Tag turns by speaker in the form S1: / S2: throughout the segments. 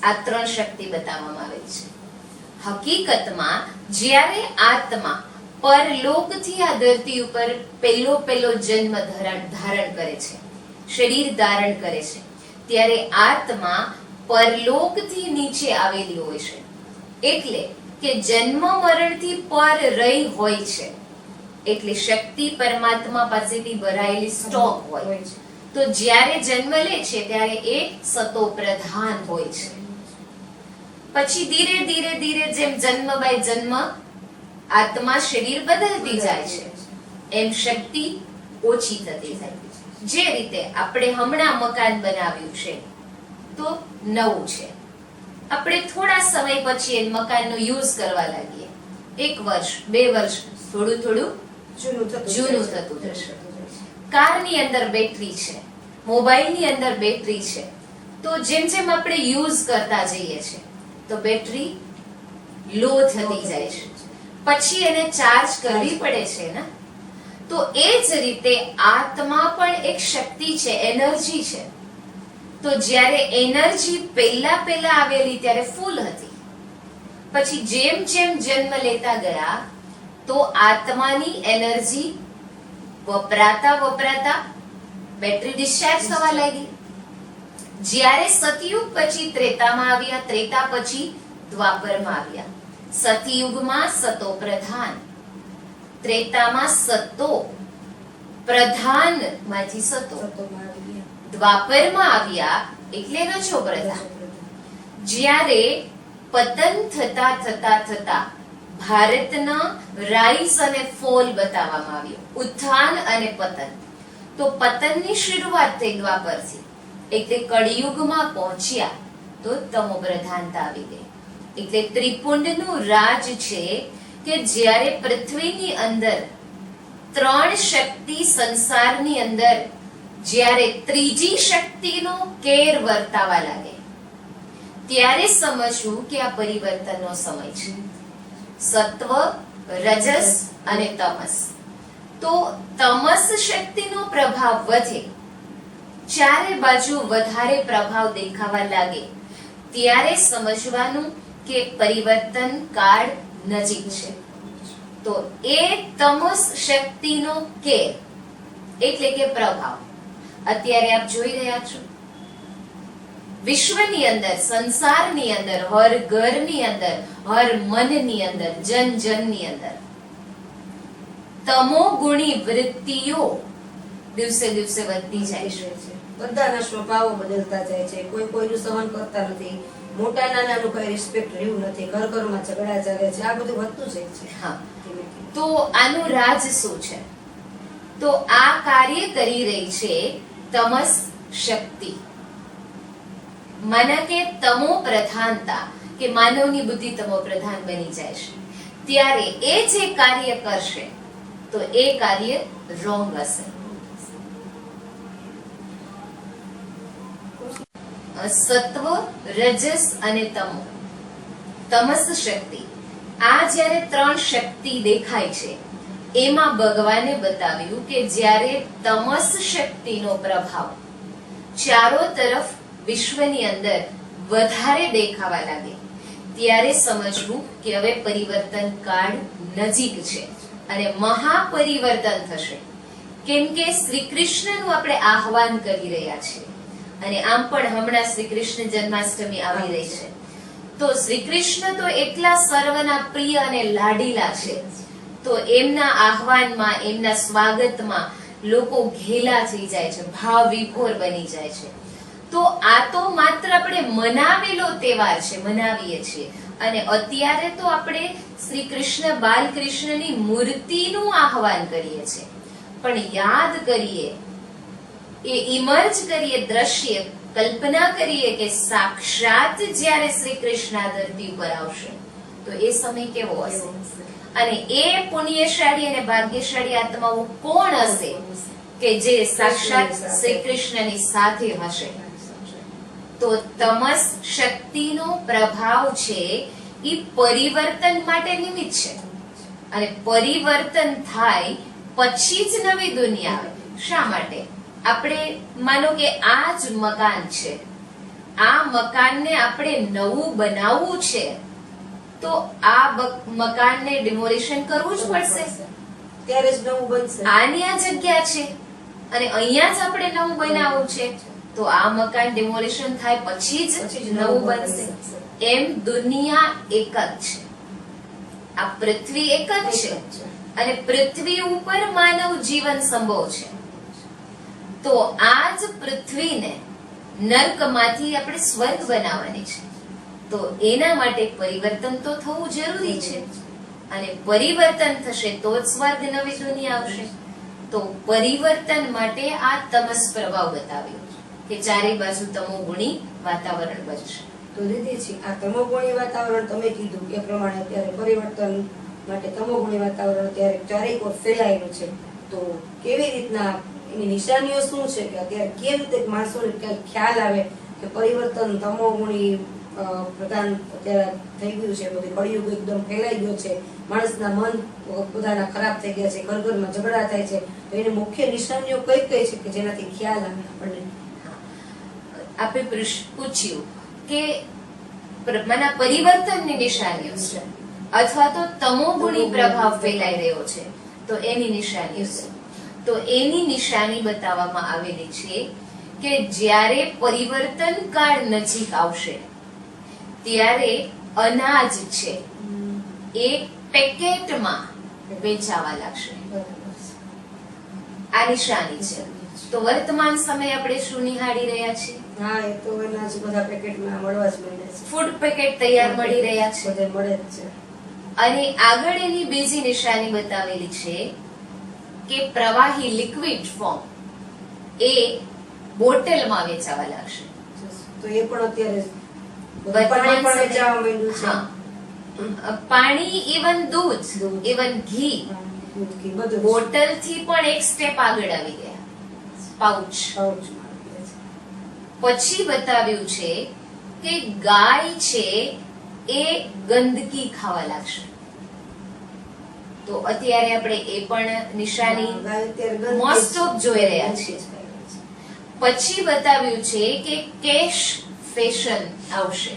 S1: આ ત્રણ શક્તિ બતાવવામાં આવેલી છે. હકીકતમાં જ્યારે આત્મા પરલોકથી આ ધરતી ઉપર પહેલો જન્મ ધારણ કરે છે, શરીર ધારણ કરે છે, ત્યારે આત્મા પરલોકથી નીચે આવેલી હોય છે. એટલે કે જન્મ મરણથી પર રહી હોય છે. એટલે શક્તિ પરમાત્મા પાસેથી ભરાયેલી સ્ટોક હોય. તો જ્યારે જન્મ લે છે ત્યારે એ સતો પ્રધાન હોય છે. પછી ધીરે ધીરે ધીરે જેમ જન્મ બાય જન્મ આત્મા શરીર બદલતી જાય છે, એમ શક્તિ ઓછી થતી જાય. જે રીતે આપણે હમણાં મકાન બનાવ્યું છે તો નવું છે, આપણે થોડા સમય પછી એ મકાનનો યુઝ કરવા લાગીએ, 1 વર્ષ 2 વર્ષ થોડું થોડું જૂનું થતું જશે. કારની અંદર બેટરી છે, મોબાઈલની અંદર બેટરી છે, તો જેમ જેમ આપણે યુઝ કરતા જઈએ છીએ તો બેટરી લો થતી જાય છે, પછી એને ચાર્જ કરવી પડે છે ને. તો એ જ રીતે આત્મા પણ એક શક્તિ છે, એનર્જી છે. તો જ્યારે એનર્જી પહેલા આવેલી ત્યારે ફૂલ હતી, પછી જેમ જેમ જન્મ લેતા ગયા તો આત્માની એનર્જી વપરાતા બેટરી ડિસ્ચાર્જ થવા લાગી. જ્યારે સતયુગ પછી ત્રેતામાં આવ્યા, ત્રેતા પછી દ્વાપરમાં આવ્યા. સતયુગમાં સતો પ્રધાન, ત્રેતામાં સતો પ્રધાન માંથી સતો, દ્વાપરમાં આવ્યા એટલે રજો પ્રધાન. જ્યારે પતન થતા ભારતના રાઇઝ અને ફોલ બતાવવામાં આવ્યો, ઉત્થાન અને પતન. તો પતનની શરૂઆત થઈ દ્વાપરથી, એટલે કળિયુગમાં પહોંચ્યા તો તમો પ્રધાનતા આવી ગઈ. એટલે ત્રિપુંડનું રાજ છે કે જ્યારે પૃથ્વીની અંદર 3 શક્તિ સંસારની અંદર જ્યારે ત્રીજી શક્તિનો કેર વર્તાવા લાગે ત્યારે સમજવું કે આ પરિવર્તનનો સમય છે. સત્વ, રજસ અને તમસ. તો તમસ શક્તિનો પ્રભાવ વધે, ચારે બાજુ વધારે પ્રભાવ દેખાવા લાગે ત્યારે સમજવાનું કે પરિવર્તન કાળ નજીક છે. તો એ તમસ શક્તિનો કેર એટલે કે પ્રભાવ અત્યારે આપ જોઈ રહ્યા છો. વિશ્વની અંદર, સંસારની અંદર, હર ઘરની અંદર, હર મનની અંદર, જનની અંદર તમો ગુણી વૃત્તિઓ દિવસે દિવસે વધતી જાય છે.
S2: બધાના સ્વભાવો બદલતા જાય છે, કોઈ કોઈનું સહન કરતા નથી, મોટા નાનાનું કઈ રિસ્પેક્ટ રહ્યું નથી, ઘરમાં ઝઘડા ચાલે છે, આ બધું વધતું જાય છે.
S1: હા, તો આનું રાજ શું છે? તો આ કાર્ય કરી રહી છે તમસ શક્તિ. માના કે તમો પ્રધાનતા, કે માનવની બુદ્ધિ તમો પ્રધાન બની જાય છે ત્યારે એ જે કાર્ય કરશે તો એ કાર્ય રોંગ હશે. સત્વ, રજસ અને તમો, તમસ શક્તિ, આ જ્યારે 3 શક્તિ દેખાય છે એમાં ભગવાને બતાવ્યું કે જ્યારે તમસ શક્તિનો પ્રભાવ ચારો તરફ વિશ્વની અંદર વધારે દેખાવા લાગે ત્યારે સમજવું કે હવે પરિવર્તન કાળ નજીક છે અને મહાપરિવર્તન થશે. કેમ કે શ્રી કૃષ્ણનું આપણે આહવાન કરી રહ્યા છીએ અને આમ પણ હમણાં શ્રી કૃષ્ણ જન્માષ્ટમી આવી રહી છે. તો શ્રી કૃષ્ણ તો એટલા સર્વના પ્રિય અને લાડીલા છે, તો એમના આહવાનમાં, એમના સ્વાગતમાં લોકો ઘેલા થઈ જાય છે, ભાવ વિભોર બની જાય છે. તો આ તો માત્ર આપણે મનાવેલો તહેવાર છે, મનાવીએ છીએ. અને અત્યારે તો આપણે શ્રી કૃષ્ણ બાલકૃષ્ણની મૂર્તિનું આહવાન કરીએ છીએ, પણ યાદ કરીએ, એ ઇમર્જ કરીએ, દ્રશ્ય કલ્પના કરીએ કે સાક્ષાત જ્યારે શ્રી કૃષ્ણ ધરતી ઉપર આવશે તો એ સમય કેવો હશે અને એ પુણ્યશાળી અને ભાગ્યશાળી આત્માઓ કોણ હશે કે જે સાક્ષાત શ્રી કૃષ્ણની સાથે હશે. તો તમસ શક્તિનો પ્રભાવ છે એ પરિવર્તન માટે નિમિત્ત છે અને પરિવર્તન થાય પછી જ નવી દુનિયા આવે. શા માટે? આપણે માનો કે આ જ મકાન છે, આ મકાનને આપણે નવું બનાવવું છે તો આ મકાનને ડિમોલિશન કરવું જ પડશે.
S2: ત્યારે જ નવું બનશે.
S1: આની આ જગ્યા છે અને અહીંયા જ આપણે નવું બનાવવું છે તો આ મકાન ડિમોલિશન થાય પછી જ નવું બનશે. એમ દુનિયા એક જ છે, આ પૃથ્વી એક જ છે અને પૃથ્વી ઉપર માનવ જીવન સંભવ છે. તો આ જ પૃથ્વીને નર્કમાંથી આપણે સ્વર્ગ બનાવવાની છે તો એના માટે પરિવર્તન તો થવું જરૂરી છે અને પરિવર્તન થશે તો જ સ્વર્ગ નવી દુનિયા આવશે. તો પરિવર્તન માટે આ તમસ પ્રભાવ બતાવ્યો કે ચારે બાજુ તમોગુણી વાતાવરણ બનશે.
S2: તો દીદીજી, આ તમોગુણી વાતાવરણ તમે કીધું એ પ્રમાણે અત્યારે પરિવર્તન માટે તમોગુણી વાતાવરણ અત્યારે ચારેક ઓર ફેલાયેલું છે. તો કેવી રીતના એની નિશાનીઓ શું છે કે અત્યારે કેવી રીતે માણસોને ખ્યાલ આવે કે પરિવર્તન તમોગુણી પ્રધાન અત્યારે થઈ ગયું છે, બધું કળિયુગ એકદમ ફેલાઈ ગયો છે, માણસના મન બધાના ખરાબ થઈ ગયા છે, ઘર ઘરમાં ઝઘડા થાય છે, તો એની મુખ્ય નિશાનીઓ કઈ કઈ છે કે જેનાથી ખ્યાલ આવે આપણને?
S1: આપણે પૂછ્યું કે માના પરિવર્તનની નિશાનીઓ છે અથવા તો તમોગુણી પ્રભાવ ફેલાઈ રહ્યો છે તો એની નિશાનીઓ છે. તો એની નિશાની બતાવવામાં આવેલી છે કે જ્યારે પરિવર્તન કાળ નજીક આવશે ત્યારે અનાજ છે એ પેકેટમાં વેચાવા લાગશે. આ નિશાની છે. તો વર્તમાન સમયે આપણે શું નિહાળી રહ્યા છીએ?
S2: હા, એ તો અનાજ બધા પેકેટમાં મળવા જ માંડ્યા છે.
S1: ફૂડ પેકેટ તૈયાર મળી રહ્યા છે
S2: બધે મળે જ છે.
S1: અને આગળ એની બીજી નિશાની બતાવેલી છે કે પ્રવાહી લિક્વિડ ફોર્મ એ બોટલમાં વેચાવા લાગશે.
S2: તો એ પણ અત્યારે
S1: વર્તમાન
S2: પાણી પણ વેચાવા માંડ્યું છે.
S1: હા, પાણી, ઇવન દૂધ, ઇવન ઘી
S2: બધું
S1: બોટલ થી પણ એક સ્ટેપ આગળ આવી ગયા, પાઉચ. પછી બતાવ્યું છે કે ગાય છે એ ગંદકી ખાવા લાગશે. તો અત્યારે આપણે એ પણ નિશાની મોસ્ટ ઓફ જોઈ રહ્યા છીએ. પછી બતાવ્યું છે કે કેશ ફેશન આવશે,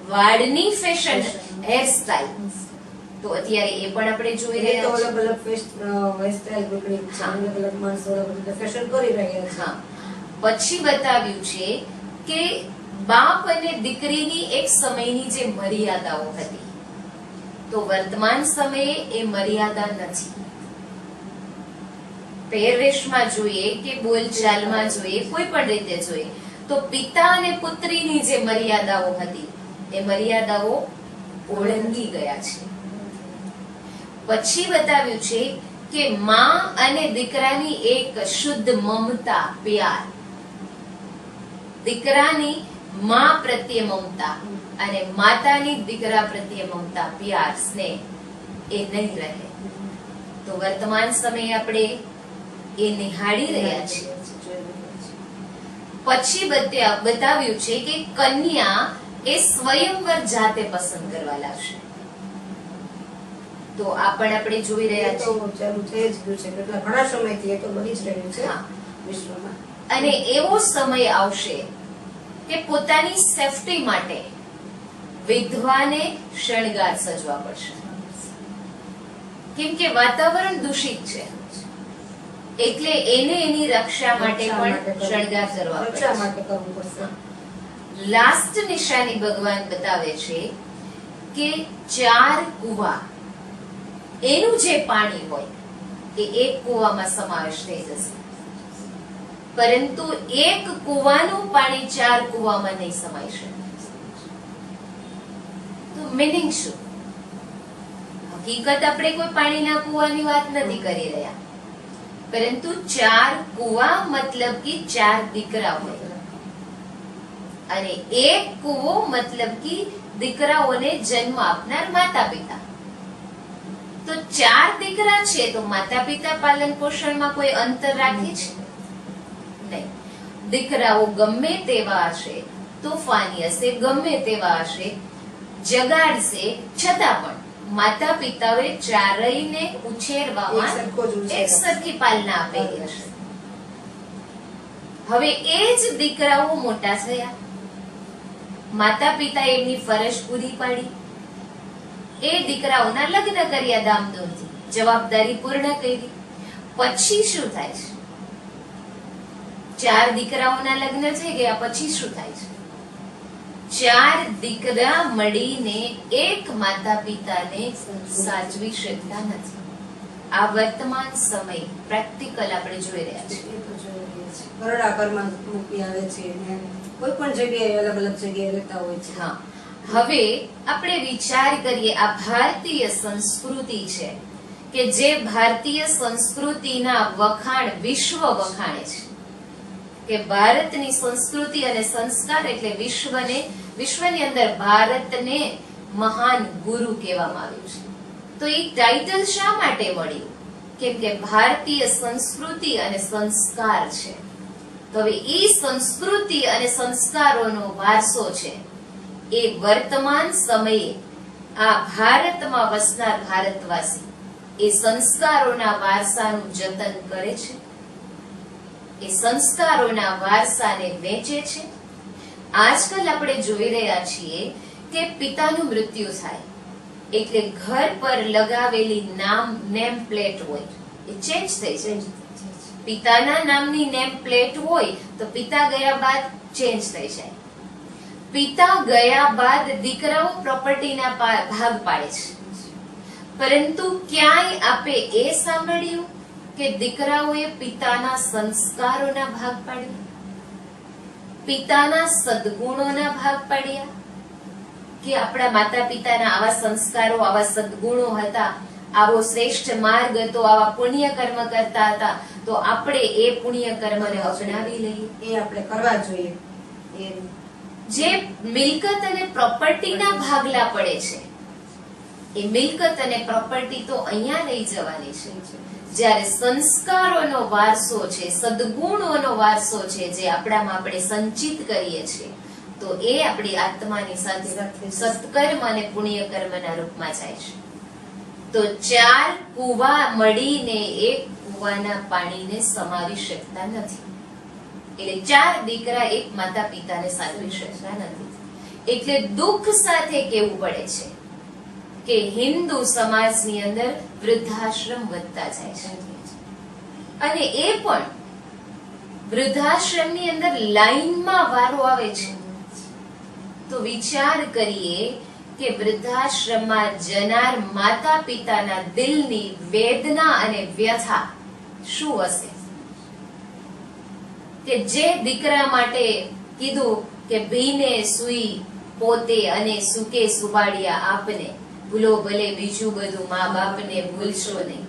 S1: વાળની ફેશન, હેર સ્ટાઇલ. તો અત્યારે એ પણ આપણે જોઈ રહ્યા છીએ.
S2: અલગ અલગ હેરસ્ટાઇલ નીકળી છે, અલગ અલગ માણસો અલગ અલગ ફેશન કરી રહ્યા છે.
S1: હા. પછી બતાવ્યું છે કે બાપ અને દીકરીની એક સમયની જે મર્યાદાઓ હતી તો વર્તમાન સમયે એ મર્યાદા નથી. પહેરવેશમાં જોઈએ કે બોલચાલમાં જોઈએ, કોઈ પણ રીતે જોઈએ તો પિતા અને પુત્રીની જે મર્યાદાઓ હતી એ મર્યાદાઓ ઓળંગી ગયા છે. પછી બતાવ્યું છે કે માં અને દીકરાની એક શુદ્ધ મમતા, પ્યાર, દીકરાની માં પ્રત્યે મમતા અને માતાની દીકરા પ્રત્યે મમતા, પ્યાર, સ્નેહ એ નહીં રહે. તો વર્તમાન સમયે આપણે એ નિહાળી રહ્યા છીએ. પછી બતાવ્યું છે કે કન્યા એ સ્વયંવર જાતે પસંદ કરવા લાગશે. તો આ પણ આપણે જોઈ રહ્યા છીએ.
S2: ચાલુ થઈ જ ગયું છે, કેટલા ઘણા સમયથી એ તો બની જ રહ્યું છે વિશ્વમાં.
S1: અને એવો સમય આવશે કે પોતાની સેફટી માટે વિધવાને શણગાર સજવા પડશે, કેમ કે વાતાવરણ દૂષિત છે એટલે એને એની રક્ષા માટે પણ શણગાર કરવા પડશે. લાસ્ટ નિશાની ભગવાન બતાવે છે કે 4 કુવા, એનું જે પાણી હોય એ એક કુવામાં સમાવેશ થઈ જશે, પરંતુ એક કુવાનું પાણી 4 કુવામાં નહીં સમાઈ શકે. તો મીનિંગ શું? હકીકત આપણે કોઈ પાણીના કુવાની વાત નથી કરી રહ્યા, પરંતુ 4 કુવા મતલબ કે 4 દીકરા હોય અને એક કુવો મતલબ કે દીકરાઓને જન્મ આપનાર માતા પિતા. તો 4 દીકરા છે તો માતા પિતા પાલન પોષણમાં કોઈ અંતર રાખે છે નહીં. દીકરાઓ ગમે તેવા હશે, તોફાની હશે, ગમે તેવા હશે, જગાડશે, છતાં પણ માતા પિતાઓએ ચારેયને ઉછેરવામાં એક સરખી પાલના આપેલી હશે. હવે એ જ દીકરાઓ મોટા થયા, માતા પિતા એમની ફરજ પૂરી પાડી, એ દીકરાઓના લગ્ન કર્યા ધામધૂમથી, જવાબદારી પૂર્ણ કરી. પછી શું થાય છે? 4 દીકરાઓના લગ્ન થઈ ગયા પછી શું થાય છે? 4 દીકરા મળીને એક માતા પિતાને સાચવી શકતા નથી. આ વર્તમાન સમય પ્રેક્ટિકલ આપણે જોઈ રહ્યા છીએ.
S2: એ તો જોઈ રહ્યા છીએ. ઘરડા ઘરમાં મૂકી આવે છે ને કોઈ પણ જગ્યાએ અલગ અલગ જગ્યાએ રહેતા હોય છે.
S1: હા, હવે આપણે વિચાર કરીએ, આ ભારતીય સંસ્કૃતિ છે કે જે ભારતીય સંસ્કૃતિના વખાણ વિશ્વ વખાણે છે, કે ભારતની સંસ્કૃતિ અને સંસ્કાર એટલે વિશ્વની અંદર ભારતને મહાન ગુરુ કહેવામાં આવ્યું છે. તો એ ટાઇટલ શા માટે મળ્યું? કેમ કે ભારતીય સંસ્કૃતિ અને સંસ્કાર છે. તો હવે એ સંસ્કૃતિ અને સંસ્કારોનો વારસો છે એ વર્તમાન સમયે આ ભારતમાં વસનાર ભારતવાસી એ સંસ્કારોના વારસાનું જતન કરે છે, એ સંસ્કારોના વારસાને વેચે છે. આજકાલ આપણે જોઈ રહ્યા છીએ કે પિતાનું મૃત્યુ થાય એટલે ઘર પર લગાવેલી નેમ પ્લેટ હોય એ ચેન્જ થઈ જાય. પિતાના નામની નેમ પ્લેટ હોય તો પિતા ગયા બાદ ચેન્જ થઈ જાય. પિતા ગયા બાદ દીકરાઓ પ્રોપર્ટીના ભાગ પાડે છે, પરંતુ ક્યાંય આપે એ સાંભળ્યું કે દીકરાઓએ પિતાના સંસ્કારોના ભાગ પાડ્યા, પિતાના સદગુણોના ભાગ પાડ્યા? કે આપણા માતા પિતાના આવા સંસ્કારો, આવા સદગુણો હતા, આવો શ્રેષ્ઠ માર્ગ હતો, આવા પુણ્ય કર્મ કરતા હતા, તો આપણે એ પુણ્ય કર્મને અપનાવી લઈએ,
S2: એ આપણે કરવા જોઈએ.
S1: જે મિલકત અને પ્રોપર્ટીના ભાગલા પડે છે, એ મિલકત અને પ્રોપર્ટી તો અહીંયા લઈ જવાની છે. જ્યારે સંસ્કારોનો વારસો છે, સદગુણોનો વારસો છે, જે આપણામાં આપણે સંચિત કરીએ છીએ, તો એ આપણી આત્માની સાથે સત્કર્મ અને પુણ્ય કર્મના રૂપમાં જાય છે. તો 4 કુવા મળીને એક કુવાના પાણીને સમાવી શકતા નથી. એટલે 4 દીકરા એક માતા પિતાને સાચવી શકતા નથી. એટલે દુઃખ સાથે કહેવું પડે છે કે હિન્દુ સમાજની અંદર વૃદ્ધાશ્રમ વધતા જાય છે, અને એ પણ વૃદ્ધાશ્રમની અંદર લાઈનમાં વારો આવે છે. તો વિચાર કરીએ કે વૃદ્ધાશ્રમમાં જનાર માતા પિતાના દિલની વેદના અને વ્યથા શું હશે? કે જે દીકરા માટે કીધું કે ભીને સુઈ પોતે અને સુકે સુવાડિયા આપને, ભૂલો ભલે બીજું બધું મા બાપને ભૂલશો નહીં.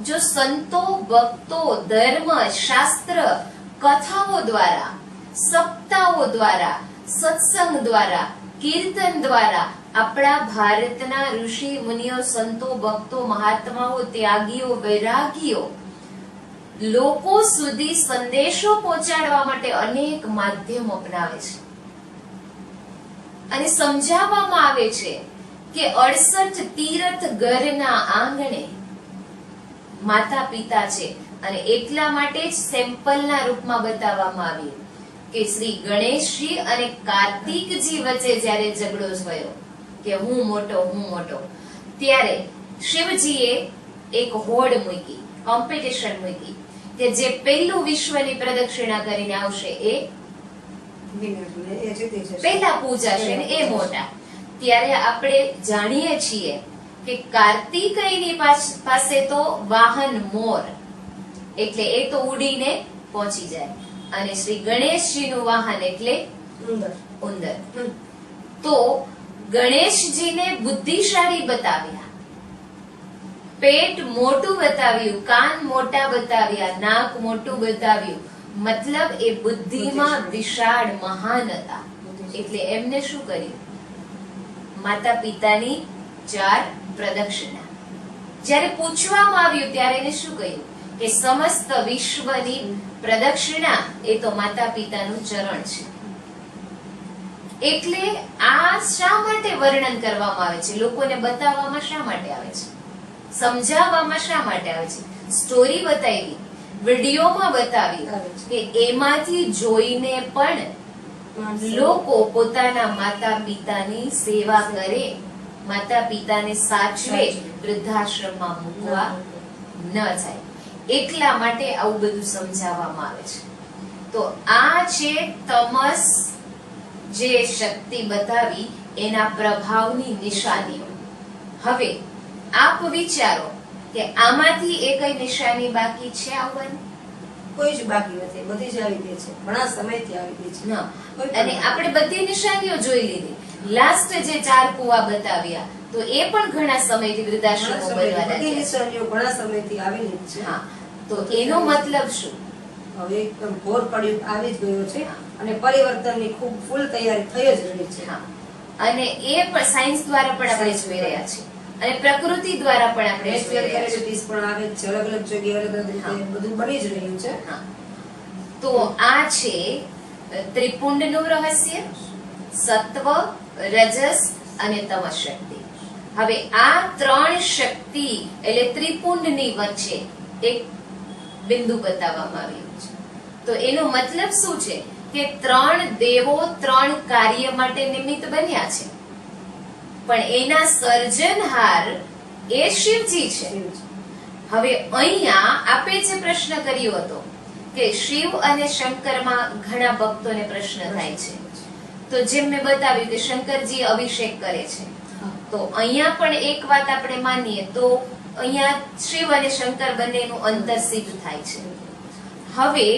S1: જો સંતો, ભક્તો, ધર્મ, શાસ્ત્ર, કથાઓ દ્વારા, સપ્તાહો દ્વારા, સત્સંગ દ્વારા, કીર્તન દ્વારા આપણા ભારતના ઋષિ મુનિઓ, સંતો, ભક્તો, મહાત્માઓ, ત્યાગીઓ, વૈરાગીઓ લોકો સુધી સંદેશો પહોંચાડવા માટે અનેક માધ્યમ અપનાવે છે, અને સમજાવવામાં આવે છે કે 68 તીર્થ ઘરના આંગણે માતા પિતા છે, અને એટલા માટે જ સેમ્પલના રૂપમાં બતાવવામાં આવ્યું કે શ્રી ગણેશજી અને કાર્તિકજી વચ્ચે જ્યારે ઝઘડો થયો કે હું મોટો, ત્યારે શિવજીએ એક હોડ મૂકી, કોમ્પિટિશન મૂકી કે જે પહેલું વિશ્વની પ્રદક્ષિણા કરીને આવશે એ પહેલા પૂજાશે ને એ મોટા. ત્યારે આપણે જાણીએ છીએ કે કાર્તિકેયની પાસે તો વાહન મોર, એટલે એ તો ઉડીને પહોંચી જાય, અને શ્રી ગણેશજીનું વાહન એટલે ઉંદર. તો ગણેશજીને બુદ્ધિશાળી બતાવ્યા, પેટ મોટું બતાવ્યું, કાન મોટા બતાવ્યા, નાક મોટું બતાવ્યું, મતલબ એ બુદ્ધિમાં વિશાળ મહાન હતા. એટલે એમને શું કર્યું? માતા પિતાની 4 પ્રદક્ષિણા. જ્યારે પૂછવામાં આવ્યું ત્યારે એને શું કહ્યું કે સમસ્ત વિશ્વની પ્રદક્ષિણા એ તો માતા પિતાનું ચરણ છે. એટલે આ શા માટે વર્ણન કરવામાં આવે છે? લોકોને બતાવવામાં શા માટે આવે છે? સમજાવવામાં શા માટે આવે છે? સ્ટોરી બતાવી વિડીયોમાં બતાવ્યું કે એમાંથી જોઈને પણ લોકો પોતાના માતા પિતાની સેવા કરે, માતા પિતાને સાચવે, વૃદ્ધાશ્રમમાં મૂકવા ન જાય, એટલા માટે આવું બધું સમજાવવામાં આવે છે. તો આ છે તમસ જે શક્તિ બતાવી એના પ્રભાવની નિશાનીઓ. હવે આપ વિચારો કે આમાંથી એ કઈ નિશાની બાકી છે આવવાની?
S2: કોઈ જ બાકી નથી, બધી જ આવી ગઈ છે, ઘણા સમયથી આવી ગઈ છે.
S1: ના. અને આપણે બધી નિશાનીઓ જોઈ લીધી. લાસ્ટ જે 4 કુવા બતાવ્યા તો એ પણ ઘણા સમયથી વૃદ્ધાશ્રમો બનવા
S2: બધી
S1: લાગ્યા.
S2: નિશાનીઓ ઘણા સમયથી આવેલી જ છે.
S1: હા, તો એનો મતલબ શું?
S2: હવે એકદમ ઘોર કળિયુગ આવી જ ગયો છે અને પરિવર્તનની ખૂબ ફૂલ તૈયારી થઈ જ રહી છે.
S1: હા, અને એ પણ સાયન્સ દ્વારા પણ આપણે જોઈ રહ્યા છીએ અને પ્રકૃતિ દ્વારા પણ આપણે જોઈ
S2: નેચરલ
S1: રહ્યા છીએ.
S2: કેલેમિટીઝ પણ આવે જ છે, અલગ અલગ જગ્યાએ અલગ અલગ રીતે બધું બની જ રહ્યું છે.
S1: હા. તો આ છે ત્રિપુંડનું રહસ્ય, સત્વ, રજસ અને તમસ શક્તિ. હવે આ 3 શક્તિ એટલે ત્રિપુંડની વચ્ચે એક બિંદુ બતાવવામાં આવ્યું છે. તો એનો મતલબ શું છે કે 3 દેવો 3 કાર્ય માટે નિમિત્ત બન્યા છે, પણ એના સર્જનહાર એ શિવજી છે. હવે અહીંયા આપે જે પ્રશ્ન કર્યો હતો કે શિવ અને શંકરમાં ઘણા ભક્તોને પ્રશ્ન થાય છે, તો જેમ મેં બતાવ્યું કે શંકરજી અભિષેક કરે છે, તો અહીંયા પણ એક વાત આપણે માનીએ તો અહીંયા શિવ અને શંકર બંનેનું અંતર સિદ્ધ થાય છે. હવે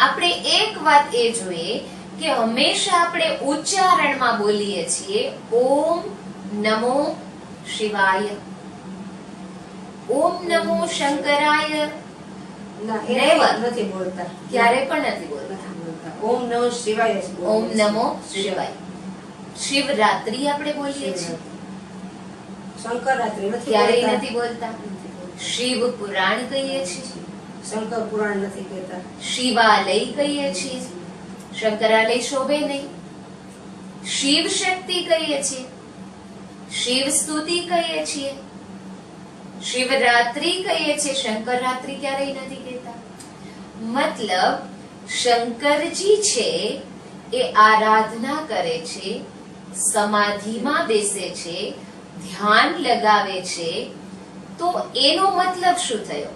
S1: આપણે એક વાત એ જોઈએ કે હંમેશા આપણે ઉચ્ચારણમાં બોલીએ છીએ ઓમ નમો શિવાય, ઓમ નમો શંકરાય
S2: ના, એ
S1: નેવર.
S2: નથી બોલતા,
S1: ક્યારે પણ નથી બોલતા.
S2: નથી બોલતા. ઓમ નમઃ શિવાય જ બોલે
S1: ઓમ
S2: છે.
S1: નમો શિવાય. શિવરાત્રી આપણે બોલીએ છીએ,
S2: શંકર રાત્રિ નથી
S1: ક્યારેય
S2: બોલતા.
S1: નથી બોલતા. શિવ પુરાણ કહીએ છીએ,
S2: શંકર પુરાણ નથી કહેતા.
S1: શિવાલય કહીએ છીએ, શંકરાલય શોભે નહીં. શિવ શક્તિ કહીએ છીએ, શિવ સ્તુતિ કહીએ છીએ, શિવરાત્રી કહીએ છીએ, શંકર રાત્રી ક્યારેય નથી કહેતા. મતલબ શંકરજી છે એ આરાધના કરે છે, સમાધિમાં બેસે છે, ધ્યાન લગાવે છે, તો એનો મતલબ શું થયો?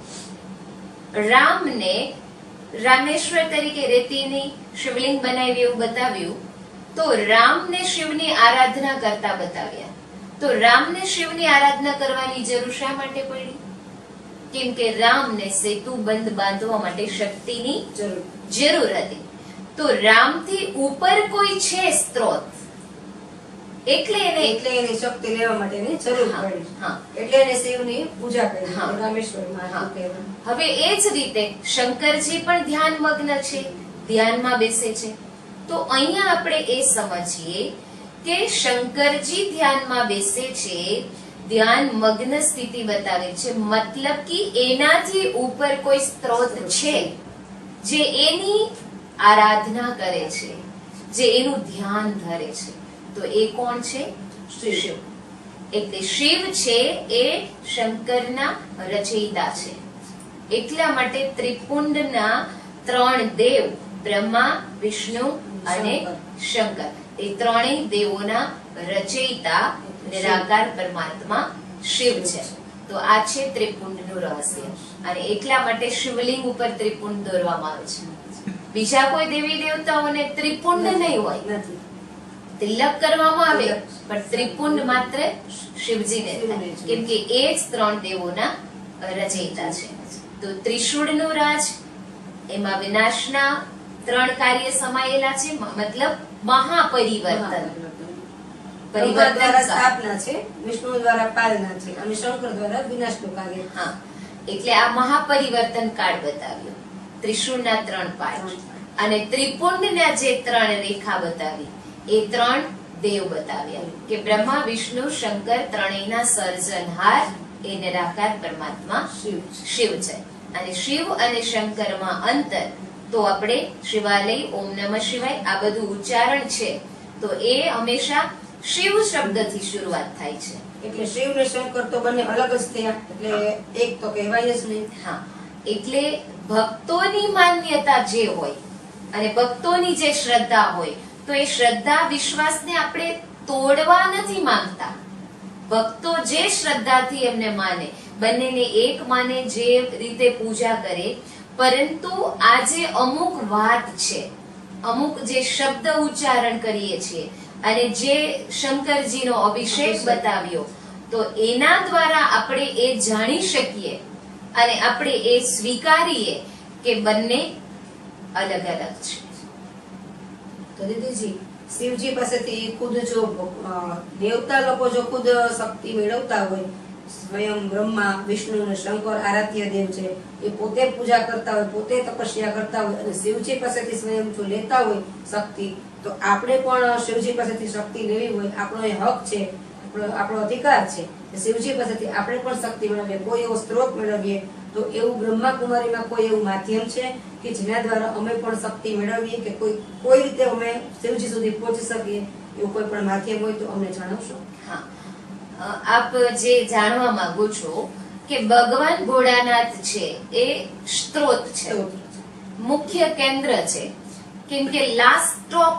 S1: રામને રામેશ્વર તરીકે રેતીની શિવલિંગ બનાવી એવું બતાવ્યું, તો રામને શિવની આરાધના કરતા બતાવ્યા. તો રામને શિવની આરાધના કરવાની જરૂર શા માટે પડી? કેમ કે રામને સેતુ બંધ બાંધવા માટે શક્તિની જરૂર હતી. તો રામથી ઉપર કોઈ છે સ્ત્રોત, એટલે
S2: એની શક્તિ લેવા માટેની જરૂર પડી.
S1: હા.
S2: એટલે એને શિવની પૂજા કરી,
S1: હા.
S2: રામેશ્વરમાં
S1: હા.
S2: કહેવાય.
S1: હવે એ જ રીતે શંકરજી પણ ધ્યાન મગ્ન છે, ધ્યાનમાં બેસે છે. તો અહીંયા આપણે એ સમજીએ કે શંકરજી ધ્યાનમાં બેસે છે, ધ્યાન મગ્ન સ્થિતિ બતાવે છે, મતલબ કે એનાથી ઉપર કોઈ સ્ત્રોત છે જે એની આરાધના કરે છે, જે એનું ધ્યાન ધરે છે. તો એ કોણ છે? શિવ. એટલે શિવ છે એ શંકરના રચયિતા છે. એટલા માટે ત્રિપુંડના 3 દેવ બ્રહ્મા, વિષ્ણુ અને શંકર એ ત્રણેય દેવોના રચયિતા નિરાકાર પરમાત્મા શિવ છે. તો આ છે ત્રિપુંડનું રહસ્ય. અને એટલા માટે શિવલિંગ ઉપર ત્રિપુંડ દોરવામાં આવે છે. બીજા કોઈ દેવી દેવતાઓને ત્રિપુંડ નહીં હોય,
S2: નથી.
S1: તિલક કરવામાં આવે, પણ ત્રિપુંડ માત્ર શિવજીને થાય, કેમ કે એ જ 3 દેવોના રચયિતા છે. તો ત્રિશૂળનું રાજ, એમાં વિનાશના 3 કાર્ય સમાયેલા છે, મતલબ મહાપરિવર્તન.
S2: બ્રહ્મા દ્વારા સ્થાપના છે, વિષ્ણુ દ્વારા પાલના છે અને શંકર દ્વારા વિનાશનું કાર્ય.
S1: હા, એટલે આ મહાપરિવર્તન કાળ બતાવ્યો. ત્રિશૂળના 3 પાઠ અને ત્રિપુંડના જે 3 રેખા બતાવી એ 3 દેવ બતાવ્યા કે બ્રહ્મા, વિષ્ણુ, શંકર ત્રણેયના સર્જનહાર એ નિરાકાર પરમાત્મા શિવ છે. અને શિવ અને શંકરમાં અંતર તો આપણે શિવાલય, ઓમ નમઃ શિવાય આ બધું ઉચ્ચારણ છે, તો એ હંમેશા શિવ શબ્દથી શરૂઆત થાય છે.
S2: એટલે શિવ ને શંકર તો બંને અલગ જ થયા, એટલે એક તો કહેવાય જ નહીં.
S1: હા, એટલે ભક્તોની માન્યતા જે હોય અને ભક્તોની જે શ્રદ્ધા હોય, તો એ શ્રદ્ધા વિશ્વાસને આપણે તોડવા નથી માંગતા. ભક્તો જે શ્રદ્ધાથી એમને માને, બંનેને એક માને, જે રીતે પૂજા કરે, પરંતુ આ જે અમુક વાત છે, અમુક જે શબ્દ ઉચ્ચારણ કરીએ છીએ અને જે શંકરજીનો અભિષેક બતાવ્યો, તો એના દ્વારા આપણે એ જાણી શકીએ અને આપણે એ સ્વીકારીએ કે બંને અલગ અલગ છે.
S2: તો દીદીજી, શિવજી પાસેથી ખુદ જો દેવતા લોકો જો ખુદ શક્તિ મેળવતા હોય, સ્વયં બ્રહ્મા, વિષ્ણુ અને શંકર આરાધ્ય દેવ છે, એ પોતે પૂજા કરતા હોય, પોતે તપસ્યા કરતા હોય અને શિવજી પાસેથી સ્વયં જો લેતા હોય શક્તિ, તો આપણે પણ શિવજી પાસેથી શક્તિ લેવી હોય, આપણો એ હક છે, આપણો અધિકાર છે. શિવજી પાસેથી આપણે પણ શક્તિ મેળવીએ, કોઈ એવો સ્ત્રોત મેળવીએ, તો એવું બ્રહ્માકુમારીમાં કોઈ એવું માધ્યમ છે કે જેના દ્વારા અમે પણ શક્તિ મેળવીએ, કે કોઈ રીતે અમે શિવજી સુધી પહોંચી શકીએ, એવું કોઈ પણ માધ્યમ હોય તો અમને જણાવશો?
S1: હા, આપ જે જાણવા માંગો છો કે ભગવાન ભોળાનાથ છે એ સ્ત્રોત છે, મુખ્ય કેન્દ્ર છે, કેમ કે લાસ્ટ સ્ટોપ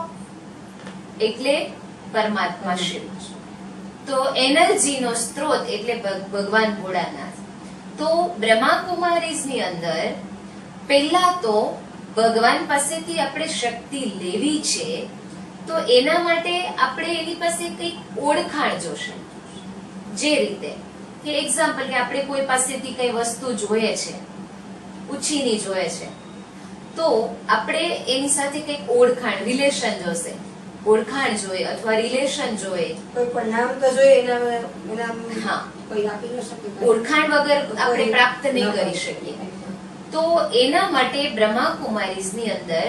S1: એટલે પરમાત્મા શિવ. તો એનર્જીનો સ્ત્રોત એટલે ભગવાન ભોળાનાથ. તો બ્રહ્માકુમારીઝની અંદર પહેલા તો ભગવાન પાસેથી આપણે શક્તિ લેવી છે, તો એના માટે આપણે એની પાસે કંઈક ઓળખાણ જોશે. જે રીતે કે એક્ઝામ્પલ કે આપણે કોઈ પાસેથી કઈ વસ્તુ જોઈએ છે, ઉછીની જોઈએ છે, તો આપણે એની સાથે કંઈક ઓળખાણ, રિલેશન જોશે. ઓળખાણ જોઈએ અથવા રિલેશન જોઈએ,
S2: કોઈ પણ નામ તો જોઈએ, એના
S1: હા,
S2: કોઈ આપી ન શકે.
S1: ઓળખાણ વગર આપણે પ્રાપ્ત નહીં કરી શકીએ. તો એના માટે બ્રહ્માકુમારીઝની અંદર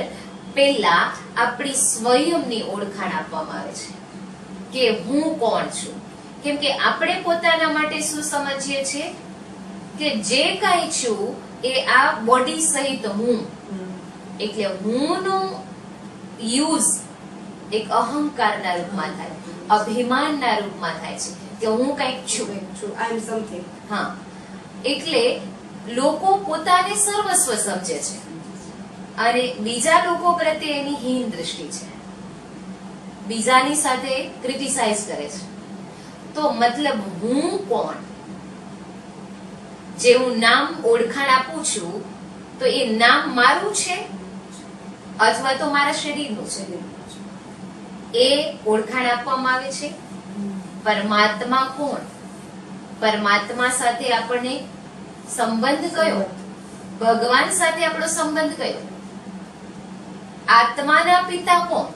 S1: પહેલા આપણી સ્વયંની ઓળખાણ આપવામાં આવે છે કે હું કોણ છું. કેમ કે આપણે પોતાના માટે શું સમજીએ છીએ કે જે કાંઈ છું એ આ બોડી સહિત હું, એટલે હુંનો યુઝ એક અહંકારના રૂપમાં થાય, અભિમાનના રૂપમાં થાય છે કે હું કંઈક છું,
S2: આઈ એમ સમથિંગ.
S1: હા, એટલે લોકો પોતાને સર્વસ્વ સમજે છે અને બીજા લોકો પ્રત્યે એની હીન દ્રષ્ટિ છે, બીજાની સાથે ક્રિટિસાઇઝ કરે છે. તો મતલબ હું કોણ, જે હું નામ ઓળખાણ આપું છું, તો એ નામ મારું છે અથવા તો મારા શરીરનું છે, એ ઓળખાણ આપવામાં આવે છે. પરમાત્મા કોણ, પરમાત્મા સાથે આપણને સંબંધ કયો, ભગવાન સાથે આપણો સંબંધ કયો. આત્માના પિતા કોણ,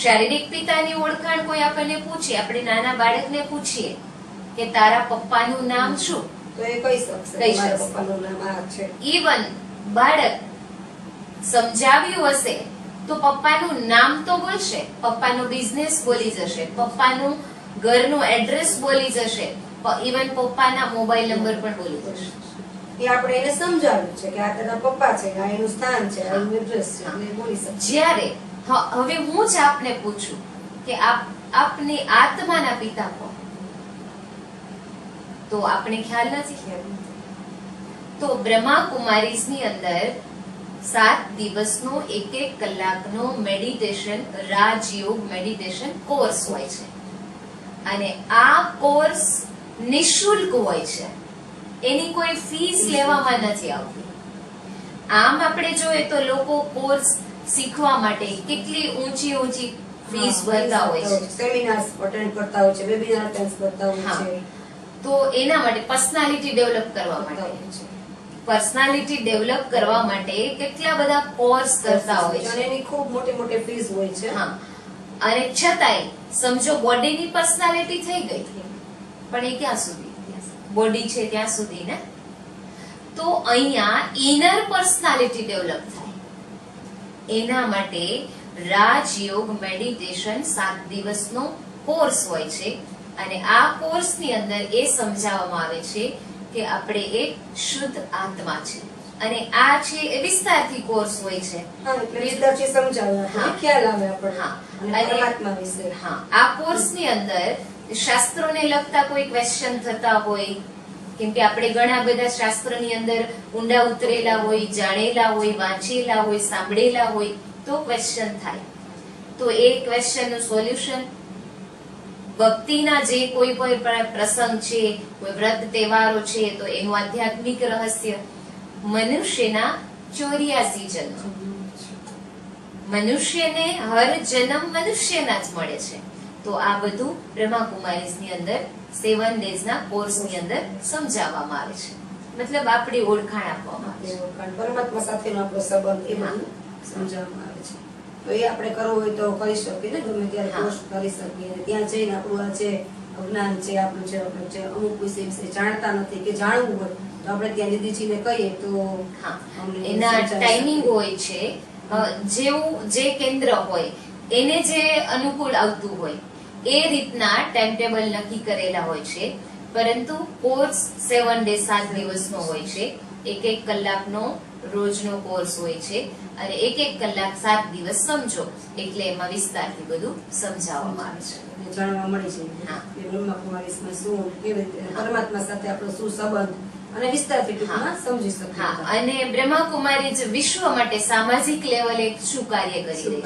S1: શારીરિક પિતાની ઓળખાણ કોઈ આપણને પૂછે, આપણે નાના બાળકને પૂછીએ કે તારા પપ્પાનું નામ શું,
S2: તો એ કહી શકશે મારા પપ્પાનું નામ આ છે.
S1: ઈવન બાળક સમજાવ્યું હશે તો પપ્પાનું નામ તો બોલશે, પપ્પાનો બિઝનેસ બોલી જશે, પપ્પાનું ઘરનું એડ્રેસ બોલી જશે, ઈવન પપ્પાના મોબાઈલ નંબર પણ બોલી જશે.
S2: એ આપણે એને સમજાવ્યું છે કે આ તારા પપ્પા છે, આ એનું સ્થાન છે, આ એનું એડ્રેસ છે, એટલે બોલી શકે.
S1: જ્યારે હવે હું જ આપને પૂછું કે આપની આત્માના પિતા કોણ, તો આપણે ખ્યાલ નથી. તો બ્રહ્માકુમારીઝની અંદર 7 દિવસનો 1-1 કલાકનો મેડિટેશન, રાજયોગ મેડિટેશન કોર્સ હોય છે અને આ કોર્સ નિશુલ્ક હોય છે, એની કોઈ ફીસ લેવામાં નથી આવતી. આમ આપણે જોઈએ તો લોકો કોર્સ શીખવા માટે કેટલી ઊંચી ફીસ ભરતા હોય છે,
S2: સેમિનાર્સ અટેન્ડ કરતા હોય છે, વેબિનાર અટેન્ડ કરતા હોય છે.
S1: તો એના માટે પર્સનાલિટી ડેવલપ કરવા માટે, પર્સનાલિટી ડેવલપ કરવા માટે કેટલા બધા કોર્સ કરતા હોય છે
S2: અને એની ખૂબ મોટી ફીસ હોય છે.
S1: હા, અને છતાંય સમજો બોડીની પર્સનાલિટી થઈ ગઈ, પણ એ ક્યાં સુધી, બોડી છે ત્યાં સુધી ને. તો અહીંયા ઇનર પર્સનાલિટી ડેવલપ થાય, એના માટે રાજયોગ મેડિટેશન 7 દિવસનો કોર્સ હોય છે અને આ કોર્સની અંદર એ સમજાવવામાં આવે છે કે આપણે એક શુદ્ધ આત્મા છે અને આ છે એ વિસ્તારથી કોર્સ હોય છે.
S2: વિસ્તારથી સમજાવે, ખ્યાલ આવે આપણને પરમાત્મા વિશે.
S1: હા, આ કોર્સની અંદર શાસ્ત્રોને લગતા કોઈ ક્વેશ્ચન થતા હોય કેમ કે આપણે ઘણા બધા શાસ્ત્રની અંદર ઊંડા ઉતરેલા હોય, જાણેલા હોય, વાંચેલા હોય, સાંભળેલા હોય તો ક્વેશ્ચન થાય. તો એ ક્વેશ્ચન નું સોલ્યુશન ભક્તિના જે કોઈ પણ પ્રસંગ છે, કોઈ વ્રત તહેવારો છે, તો એનું આધ્યાત્મિક રહસ્ય, મનુષ્યના 84 જન્મ, મનુષ્યને હર જન્મ મનુષ્યના જ મળે છે. તો આ બધું બ્રહ્માકુમારીઝની અંદર 7 ડેઝના કોર્સની અંદર સમજાવવામાં આવે છે. મતલબ આપણી ઓળખાણ આપવામાં આવે છે,
S2: પરમાત્મા સાથેનો આપણો સંબંધ એ બધું સમજાવવામાં આવે છે. તો એ આપણે કરવું હોય તો કરી શકીએ ને, ગમે ત્યારે કોર્સ કરી શકીએ. ત્યાં જઈને આપણું આ જે અજ્ઞાન છે, આપણું જે અમુક વિશે જાણતા નથી કે જાણવું હોય તો આપણે ત્યાં દીદીજીને કહીએ તો
S1: એના ટાઈમિંગ હોય છે. જેવું જે કેન્દ્ર હોય એને જે અનુકૂળ આવતું હોય એ રીતના ટાઈમ ટેબલ નક્કી કરેલા હોય છે. પરંતુ કોર્સ 7 ડે 7 દિવસનો હોય છે. 1 કલાકનો રોજનો કોર્સ હોય છે અને 1 કલાક 7 દિવસ સમજો એટલે એમાં વિસ્તારથી બધું સમજાવવામાં આવે છે,
S2: જાણવા મળે છે કે બ્રહ્માકુમારીઝમાં શું, કેવી રીતે પરમાત્મા સાથે આપણો શું સંબંધ, અને વિસ્તારથી ટૂંકમાં સમજી શકીએ.
S1: અને બ્રહ્માકુમારી જ વિશ્વ માટે સામાજિક લેવલે શું કાર્ય કરી રહી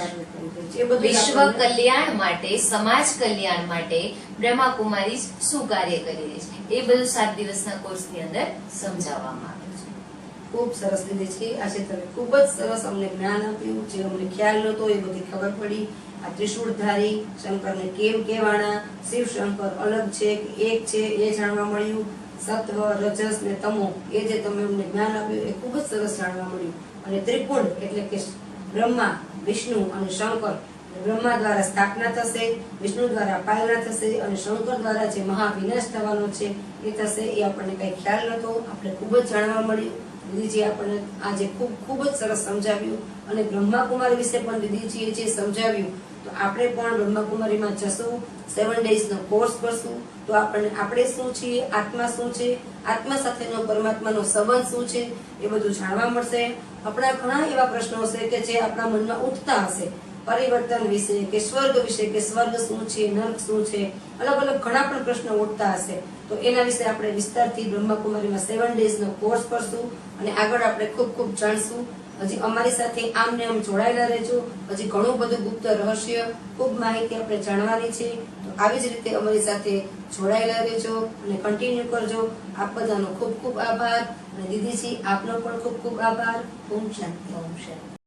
S1: છે, વિશ્વ કલ્યાણ માટે, સમાજ કલ્યાણ માટે બ્રહ્માકુમારી શું કાર્ય કરી રહી છે, એ બધું 7 દિવસના કોર્સની અંદર સમજાવવામાં આવે છે.
S2: ખૂબ સરસ દીદી છે. આજે તમે ખૂબ જ સરસ અમને જ્ઞાન આપ્યું, જે અમને ખ્યાલ નહોતો એ બધી ખબર પડી. આ ત્રિશૂળધારી શંકરને કેમ કહેવાના, શિવ શંકર અલગ છે કે એક છે એ જાણવા મળ્યું. સત્વ, રજસ ને તમો એ જે તમે અમને જ્ઞાન આપ્યું એ ખૂબ જ સરસ જાણવા મળ્યું. અને ત્રિકુંડ એટલે કે બ્રહ્મા, વિષ્ણુ અને શંકર, બ્રહ્મા દ્વારા સ્થાપના થશે, વિષ્ણુ દ્વારા પાલના થશે અને શંકર દ્વારા જે મહાવિનાશ થવાનો છે એ થશે. એ આપણને કઈ ખ્યાલ નતો, આપણે ખૂબ જ જાણવા મળ્યું. દીદીજી આપણને આજે ખૂબ જ સરસ સમજાવ્યું. અને બ્રહ્માકુમારી વિશે પણ દીદીજીએ જે સમજાવ્યું તો આપણે પણ બ્રહ્માકુમારીમાં જશું, 7 ડેઝનો કોર્સ કરશું તો આપણે શું છીએ, આત્મા શું છે, આત્મા સાથેનો પરમાત્માનો સંબંધ શું છે એ બધું જાણવા મળશે. આપણા ઘણા એવા પ્રશ્નો હશે કે જે આપણા મનમાં ઉઠતા હશે, પરિવર્તન વિશે કે સ્વર્ગ વિશે, કે સ્વર્ગ શું છે, નર્ક શું છે, અલગ અલગ ઘણા પણ પ્રશ્નો ઉઠતા હશે. તો એના વિશે આપણે વિસ્તારથી બ્રહ્માકુમારીમાં 7 ડેઝનો કોર્સ કરશું અને આગળ આપણે ખૂબ જાણશું. હજી અમારી સાથે આમ ને આમ જોડાયેલા રહેજો. હજી ઘણું બધું ગુપ્ત રહસ્ય, ખૂબ માહિતી આપણે જાણવાની છે. તો આવી જ રીતે અમારી સાથે જોડાયેલા રહેજો અને કન્ટિન્યુ કરજો. આપ બધાનો ખૂબ આભાર. અને દીદીજી આપનો પણ ખૂબ આભાર. ઓમ શાંતિ.
S1: ઓમ શાંતિ.